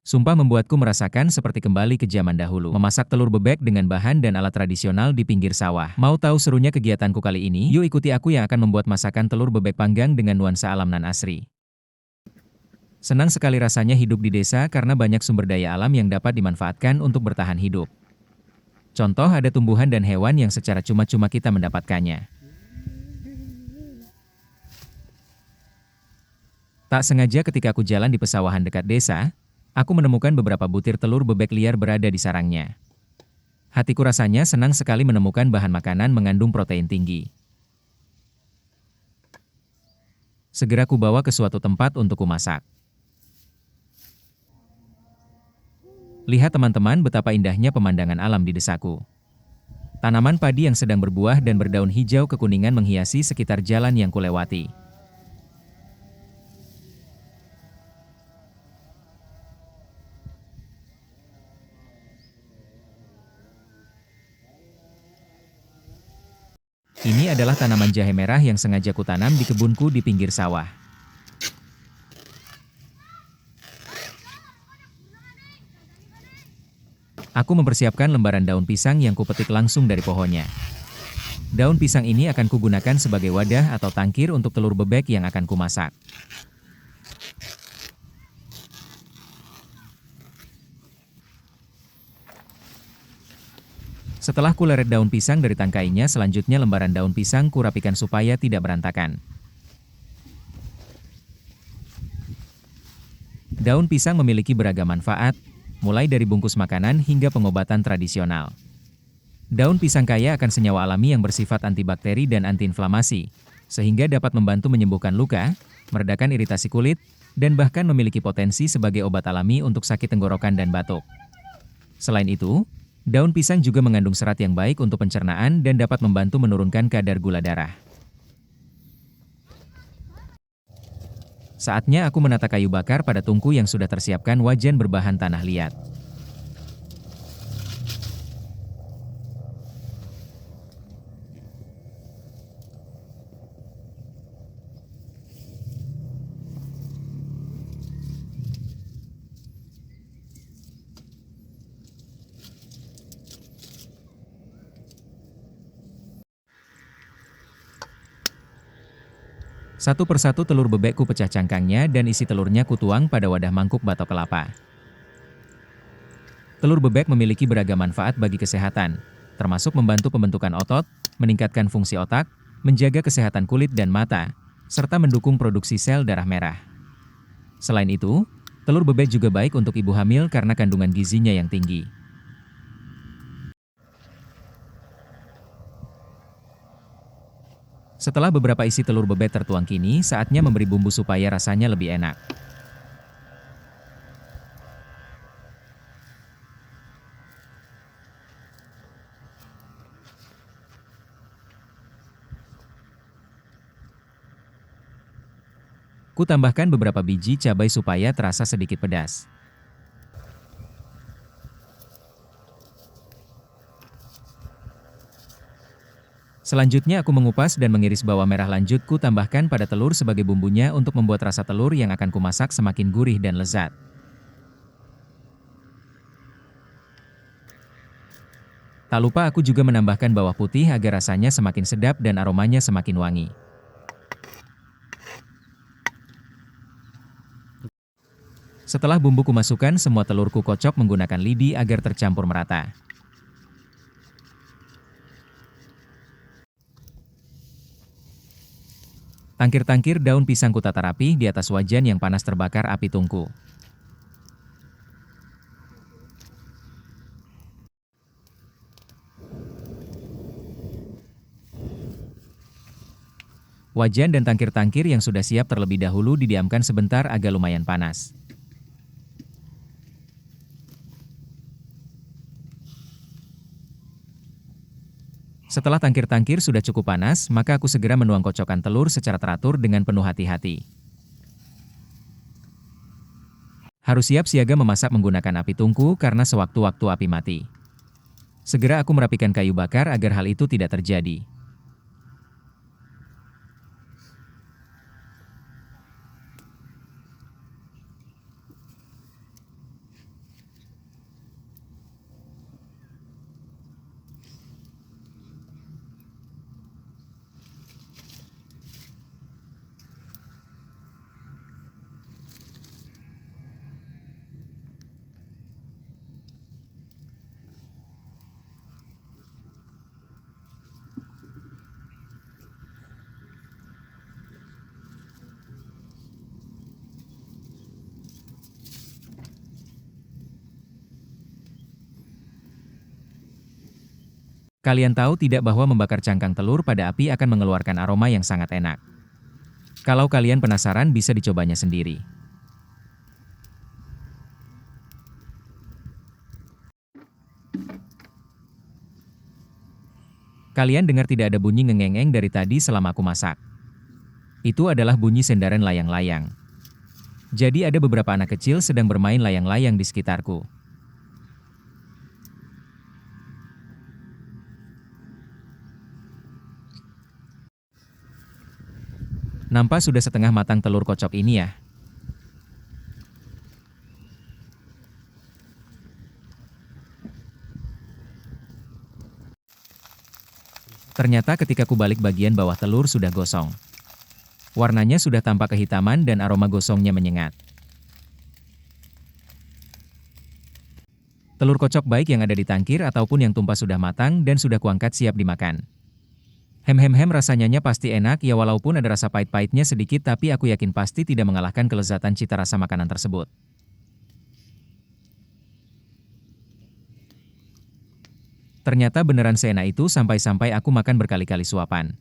Sumpah membuatku merasakan seperti kembali ke zaman dahulu. Memasak telur bebek dengan bahan dan alat tradisional di pinggir sawah. Mau tahu serunya kegiatanku kali ini? Yuk ikuti aku yang akan membuat masakan telur bebek panggang dengan nuansa alam nan asri. Senang sekali rasanya hidup di desa karena banyak sumber daya alam yang dapat dimanfaatkan untuk bertahan hidup. Contoh ada tumbuhan dan hewan yang secara cuma-cuma kita mendapatkannya. Tak sengaja ketika aku jalan di pesawahan dekat desa, aku menemukan beberapa butir telur bebek liar berada di sarangnya. Hatiku rasanya senang sekali menemukan bahan makanan mengandung protein tinggi. Segera kubawa ke suatu tempat untuk kumasak. Lihat teman-teman betapa indahnya pemandangan alam di desaku. Tanaman padi yang sedang berbuah dan berdaun hijau kekuningan menghiasi sekitar jalan yang kulewati. Ini adalah tanaman jahe merah yang sengaja kutanam di kebunku di pinggir sawah. Aku mempersiapkan lembaran daun pisang yang kupetik langsung dari pohonnya. Daun pisang ini akan kugunakan sebagai wadah atau tangkir untuk telur bebek yang akan kumasak. Setelah kuleret daun pisang dari tangkainya, selanjutnya lembaran daun pisang kurapikan supaya tidak berantakan. Daun pisang memiliki beragam manfaat, mulai dari bungkus makanan hingga pengobatan tradisional. Daun pisang kaya akan senyawa alami yang bersifat antibakteri dan antiinflamasi, sehingga dapat membantu menyembuhkan luka, meredakan iritasi kulit, dan bahkan memiliki potensi sebagai obat alami untuk sakit tenggorokan dan batuk. Selain itu, daun pisang juga mengandung serat yang baik untuk pencernaan dan dapat membantu menurunkan kadar gula darah. Saatnya aku menata kayu bakar pada tungku yang sudah tersiapkan wajan berbahan tanah liat. Satu persatu telur bebek ku pecah cangkangnya dan isi telurnya kutuang pada wadah mangkuk batok kelapa. Telur bebek memiliki beragam manfaat bagi kesehatan, termasuk membantu pembentukan otot, meningkatkan fungsi otak, menjaga kesehatan kulit dan mata, serta mendukung produksi sel darah merah. Selain itu, telur bebek juga baik untuk ibu hamil karena kandungan gizinya yang tinggi. Setelah beberapa isi telur bebek tertuang kini, saatnya memberi bumbu supaya rasanya lebih enak. Ku tambahkan beberapa biji cabai supaya terasa sedikit pedas. Selanjutnya aku mengupas dan mengiris bawang merah, lanjut ku tambahkan pada telur sebagai bumbunya untuk membuat rasa telur yang akan kumasak semakin gurih dan lezat. Tak lupa aku juga menambahkan bawang putih agar rasanya semakin sedap dan aromanya semakin wangi. Setelah bumbu kumasukkan, semua telurku kocok menggunakan lidi agar tercampur merata. Tangkir-tangkir daun pisang kutata rapi di atas wajan yang panas terbakar api tungku. Wajan dan tangkir-tangkir yang sudah siap terlebih dahulu didiamkan sebentar agar lumayan panas. Setelah tangkir-tangkir sudah cukup panas, maka aku segera menuang kocokan telur secara teratur dengan penuh hati-hati. Harus siap siaga memasak menggunakan api tungku karena sewaktu-waktu api mati. Segera aku merapikan kayu bakar agar hal itu tidak terjadi. Kalian tahu tidak bahwa membakar cangkang telur pada api akan mengeluarkan aroma yang sangat enak? Kalau kalian penasaran bisa dicobanya sendiri. Kalian dengar tidak ada bunyi ngengeng dari tadi selama aku masak? Itu adalah bunyi sendaran layang-layang. Jadi ada beberapa anak kecil sedang bermain layang-layang di sekitarku. Nampak sudah setengah matang telur kocok ini ya. Ternyata ketika kubalik bagian bawah telur sudah gosong. Warnanya sudah tampak kehitaman dan aroma gosongnya menyengat. Telur kocok baik yang ada di tangkir ataupun yang tumpah sudah matang dan sudah kuangkat siap dimakan. Hem rasanya pasti enak ya walaupun ada rasa pahit-pahitnya sedikit tapi aku yakin pasti tidak mengalahkan kelezatan cita rasa makanan tersebut. Ternyata beneran seenak itu sampai-sampai aku makan berkali-kali suapan.